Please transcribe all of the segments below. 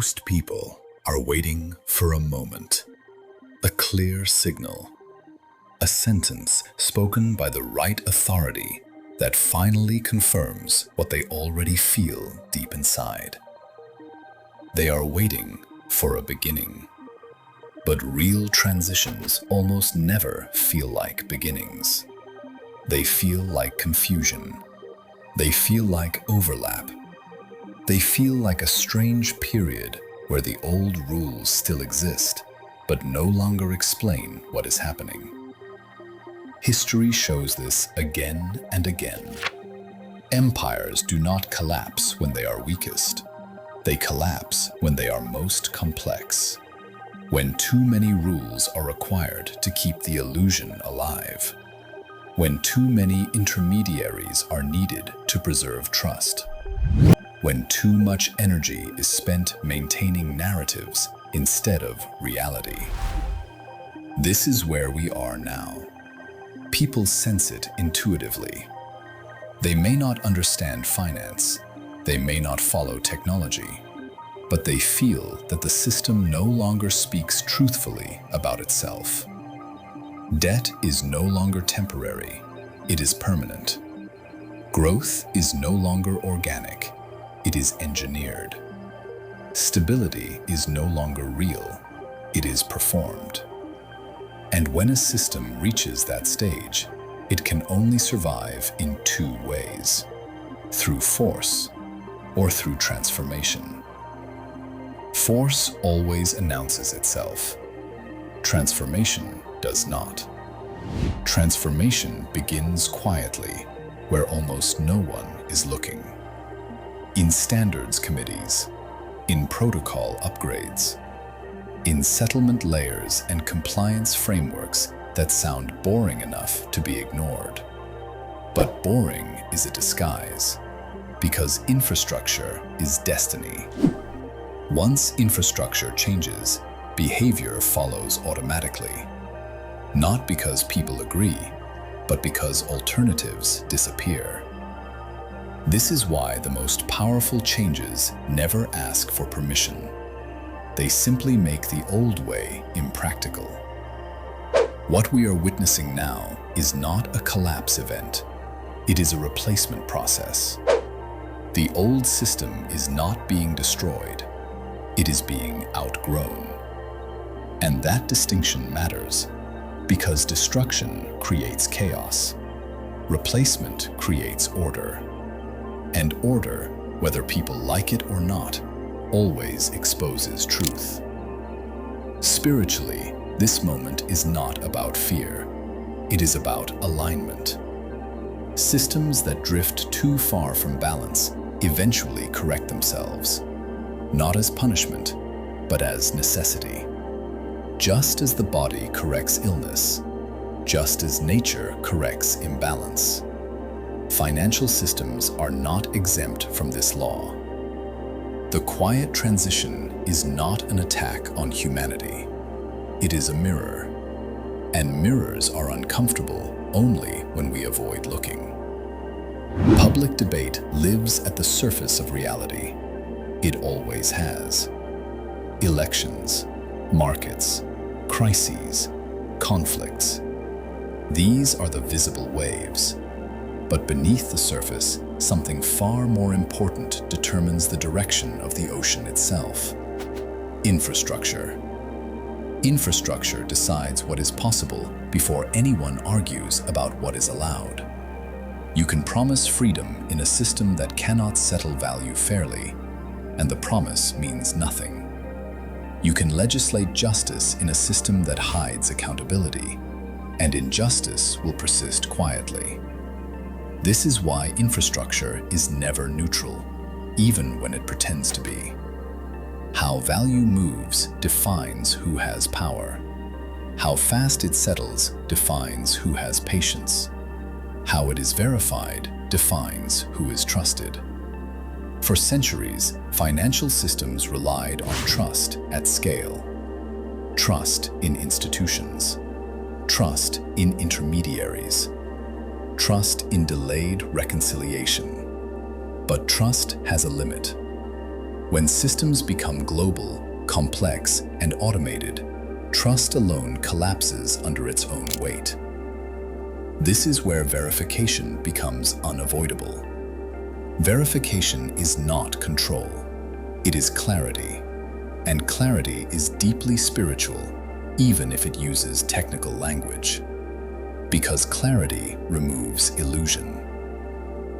Most people are waiting for a moment, a clear signal, a sentence spoken by the right authority that finally confirms what they already feel deep inside. They are waiting for a beginning. But real transitions almost never feel like beginnings. They feel like confusion. They feel like overlap. They feel like a strange period where the old rules still exist, but no longer explain what is happening. History shows this again and again. Empires do not collapse when they are weakest. They collapse when they are most complex. When too many rules are required to keep the illusion alive. When too many intermediaries are needed to preserve trust. When too much energy is spent maintaining narratives instead of reality. This is where we are now. People sense it intuitively. They may not understand finance. They may not follow technology. But they feel that the system no longer speaks truthfully about itself. Debt is no longer temporary, it is permanent. Growth is no longer organic, it is engineered. Stability is no longer real, it is performed. And when a system reaches that stage, it can only survive in two ways: through force or through transformation. Force always announces itself. Transformation does not. Transformation begins quietly, where almost no one is looking. In standards committees, in protocol upgrades, in settlement layers and compliance frameworks that sound boring enough to be ignored. But boring is a disguise, because infrastructure is destiny. Once infrastructure changes, behavior follows automatically. Not because people agree, but because alternatives disappear. This is why the most powerful changes never ask for permission. They simply make the old way impractical. What we are witnessing now is not a collapse event. It is a replacement process. The old system is not being destroyed. It is being outgrown. And that distinction matters, because destruction creates chaos. Replacement creates order. And order, whether people like it or not, always exposes truth. Spiritually, this moment is not about fear. It is about alignment. Systems that drift too far from balance eventually correct themselves. Not as punishment, but as necessity. Just as the body corrects illness, just as nature corrects imbalance. Financial systems are not exempt from this law. The quiet transition is not an attack on humanity. It is a mirror. And mirrors are uncomfortable only when we avoid looking. Public debate lives at the surface of reality. It always has. Elections, markets, crises, conflicts. These are the visible waves. But beneath the surface, something far more important determines the direction of the ocean itself. Infrastructure. Infrastructure decides what is possible before anyone argues about what is allowed. You can promise freedom in a system that cannot settle value fairly, and the promise means nothing. You can legislate justice in a system that hides accountability, and injustice will persist quietly. This is why infrastructure is never neutral, even when it pretends to be. How value moves defines who has power. How fast it settles defines who has patience. How it is verified defines who is trusted. For centuries, financial systems relied on trust at scale. Trust in institutions. Trust in intermediaries. Trust in delayed reconciliation. But trust has a limit. When systems become global, complex, and automated, trust alone collapses under its own weight. This is where verification becomes unavoidable. Verification is not control. It is clarity. And clarity is deeply spiritual, even if it uses technical language. Because clarity removes illusion.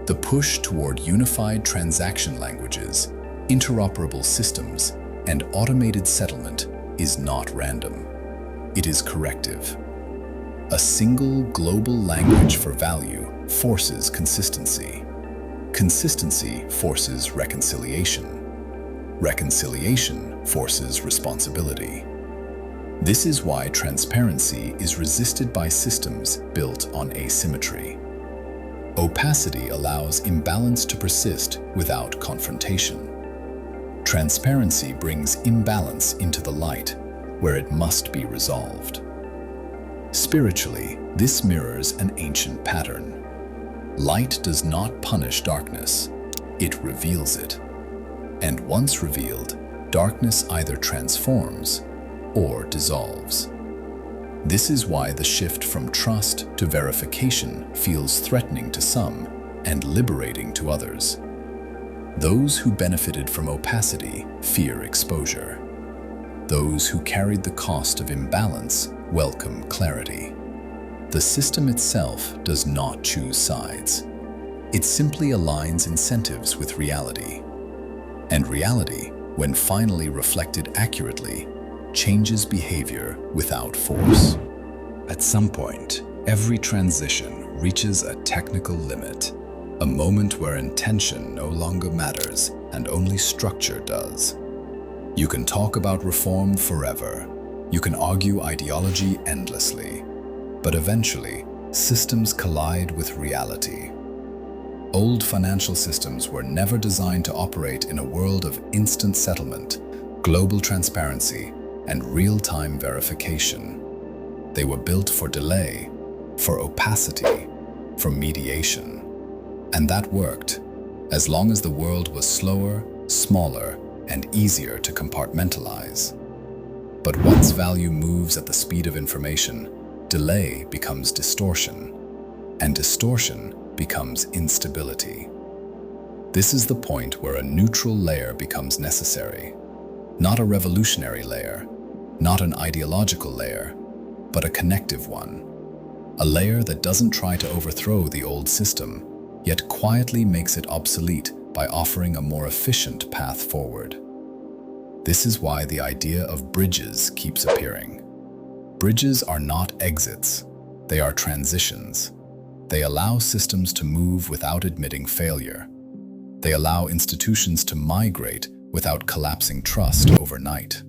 The push toward unified transaction languages, interoperable systems, and automated settlement is not random. It is corrective. A single global language for value forces consistency. Consistency forces reconciliation. Reconciliation forces responsibility. This is why transparency is resisted by systems built on asymmetry. Opacity allows imbalance to persist without confrontation. Transparency brings imbalance into the light, where it must be resolved. Spiritually, this mirrors an ancient pattern. Light does not punish darkness, it reveals it. And once revealed, darkness either transforms or dissolves. This is why the shift from trust to verification feels threatening to some and liberating to others. Those who benefited from opacity fear exposure. Those who carried the cost of imbalance welcome clarity. The system itself does not choose sides. It simply aligns incentives with reality. And reality, when finally reflected accurately, changes behavior without force. At some point, every transition reaches a technical limit, a moment where intention no longer matters and only structure does. You can talk about reform forever. You can argue ideology endlessly. But eventually, systems collide with reality. Old financial systems were never designed to operate in a world of instant settlement, global transparency, and real-time verification. They were built for delay, for opacity, for mediation. And that worked, as long as the world was slower, smaller, and easier to compartmentalize. But once value moves at the speed of information, delay becomes distortion, and distortion becomes instability. This is the point where a neutral layer becomes necessary. Not a revolutionary layer, not an ideological layer, but a connective one. A layer that doesn't try to overthrow the old system, yet quietly makes it obsolete by offering a more efficient path forward. This is why the idea of bridges keeps appearing. Bridges are not exits, they are transitions. They allow systems to move without admitting failure. They allow institutions to migrate without collapsing trust overnight.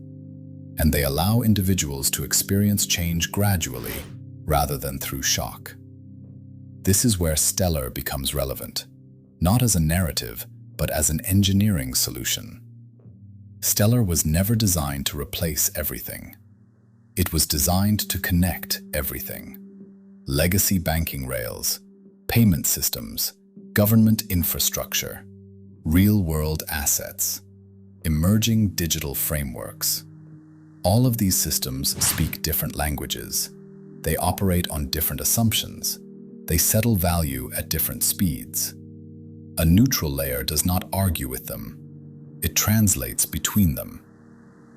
And they allow individuals to experience change gradually rather than through shock. This is where Stellar becomes relevant, not as a narrative, but as an engineering solution. Stellar was never designed to replace everything. It was designed to connect everything. Legacy banking rails, payment systems, government infrastructure, real-world assets, emerging digital frameworks. All of these systems speak different languages. They operate on different assumptions. They settle value at different speeds. A neutral layer does not argue with them. It translates between them.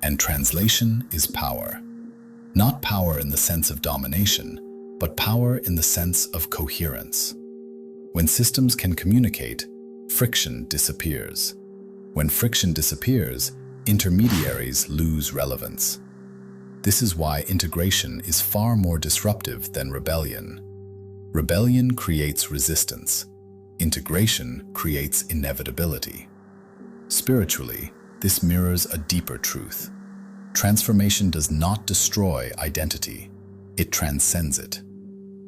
And translation is power. Not power in the sense of domination, but power in the sense of coherence. When systems can communicate, friction disappears. When friction disappears, intermediaries lose relevance. This is why integration is far more disruptive than rebellion. Rebellion creates resistance. Integration creates inevitability. Spiritually, this mirrors a deeper truth. Transformation does not destroy identity, it transcends it.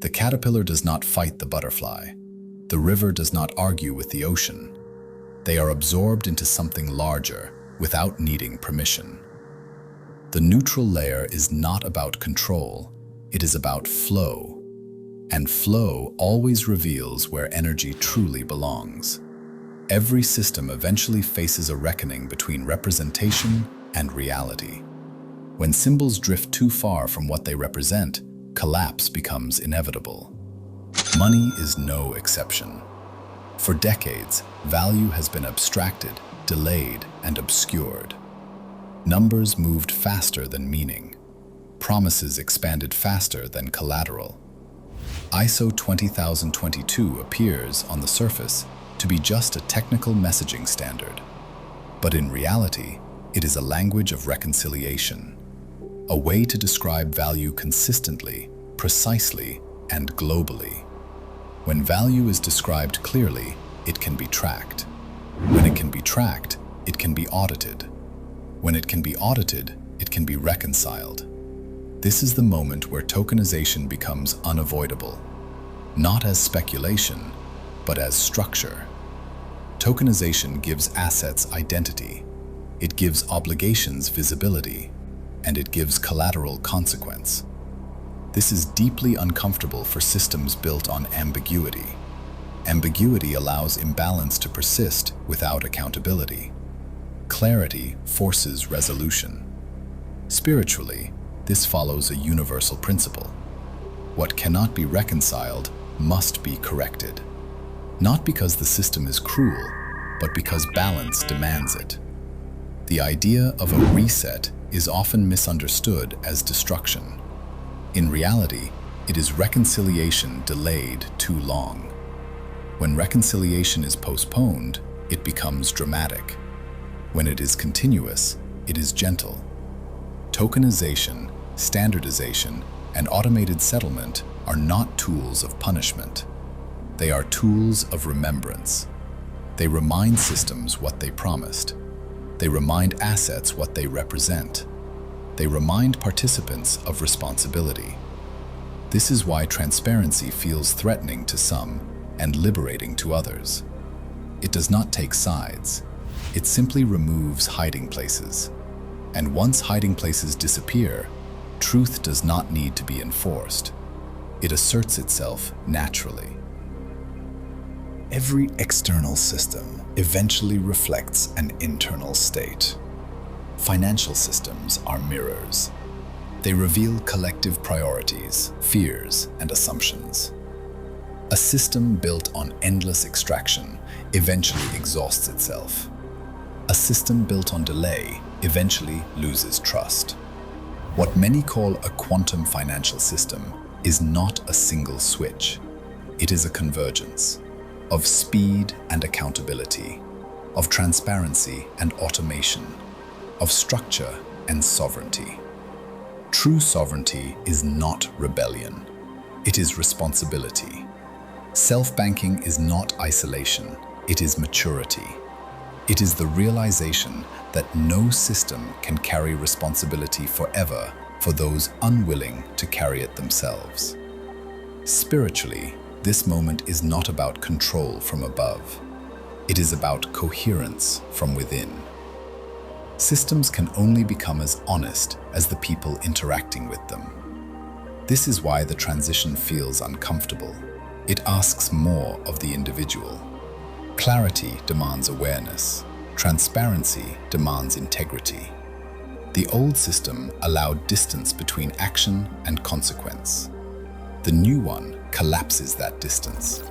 The caterpillar does not fight the butterfly. The river does not argue with the ocean. They are absorbed into something larger without needing permission. The neutral layer is not about control, it is about flow. And flow always reveals where energy truly belongs. Every system eventually faces a reckoning between representation and reality. When symbols drift too far from what they represent, collapse becomes inevitable. Money is no exception. For decades, value has been abstracted, delayed, and obscured. Numbers moved faster than meaning. Promises expanded faster than collateral. ISO 20022 appears, on the surface, to be just a technical messaging standard. But in reality, it is a language of reconciliation, a way to describe value consistently, precisely, and globally. When value is described clearly, it can be tracked. When it can be tracked, it can be audited. When it can be audited, it can be reconciled. This is the moment where tokenization becomes unavoidable, not as speculation, but as structure. Tokenization gives assets identity, it gives obligations visibility, and it gives collateral consequence. This is deeply uncomfortable for systems built on ambiguity. Ambiguity allows imbalance to persist without accountability. Clarity forces resolution. Spiritually, this follows a universal principle. What cannot be reconciled must be corrected. Not because the system is cruel, but because balance demands it. The idea of a reset is often misunderstood as destruction. In reality, it is reconciliation delayed too long. When reconciliation is postponed, it becomes dramatic. When it is continuous, it is gentle. Tokenization, standardization, and automated settlement are not tools of punishment. They are tools of remembrance. They remind systems what they promised. They remind assets what they represent. They remind participants of responsibility. This is why transparency feels threatening to some and liberating to others. It does not take sides. It simply removes hiding places. And once hiding places disappear, truth does not need to be enforced. It asserts itself naturally. Every external system eventually reflects an internal state. Financial systems are mirrors. They reveal collective priorities, fears, and assumptions. A system built on endless extraction eventually exhausts itself. A system built on delay eventually loses trust. What many call a quantum financial system is not a single switch. It is a convergence of speed and accountability, of transparency and automation, of structure and sovereignty. True sovereignty is not rebellion. It is responsibility. Self-banking is not isolation. It is maturity. It is the realization that no system can carry responsibility forever for those unwilling to carry it themselves. Spiritually, this moment is not about control from above. It is about coherence from within. Systems can only become as honest as the people interacting with them. This is why the transition feels uncomfortable. It asks more of the individual. Clarity demands awareness. Transparency demands integrity. The old system allowed distance between action and consequence. The new one collapses that distance.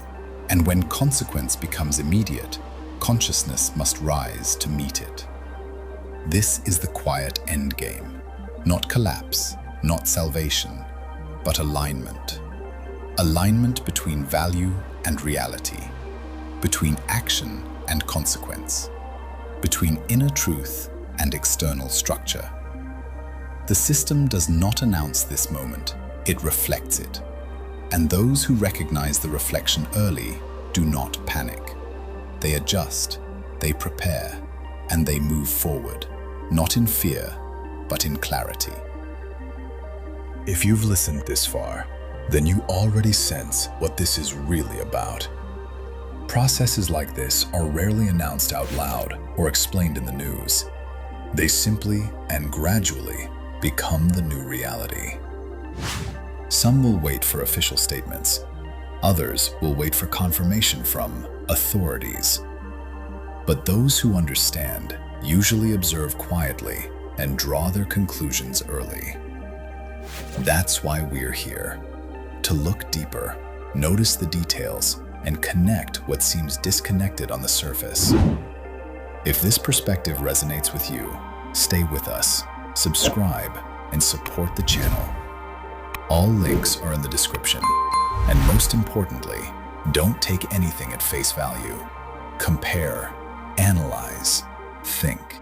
And when consequence becomes immediate, consciousness must rise to meet it. This is the quiet endgame. Not collapse, not salvation, but alignment. Alignment between value and reality, between action and consequence, between inner truth and external structure. The system does not announce this moment, it reflects it. And those who recognize the reflection early do not panic. They adjust, they prepare, and they move forward, not in fear, but in clarity. If you've listened this far, then you already sense what this is really about. Processes like this are rarely announced out loud or explained in the news. They simply and gradually become the new reality. Some will wait for official statements. Others will wait for confirmation from authorities. But those who understand usually observe quietly and draw their conclusions early. That's why we're here, to look deeper, notice the details, and connect what seems disconnected on the surface. If this perspective resonates with you, stay with us, subscribe, and support the channel. All links are in the description. And most importantly, don't take anything at face value. Compare, analyze, think.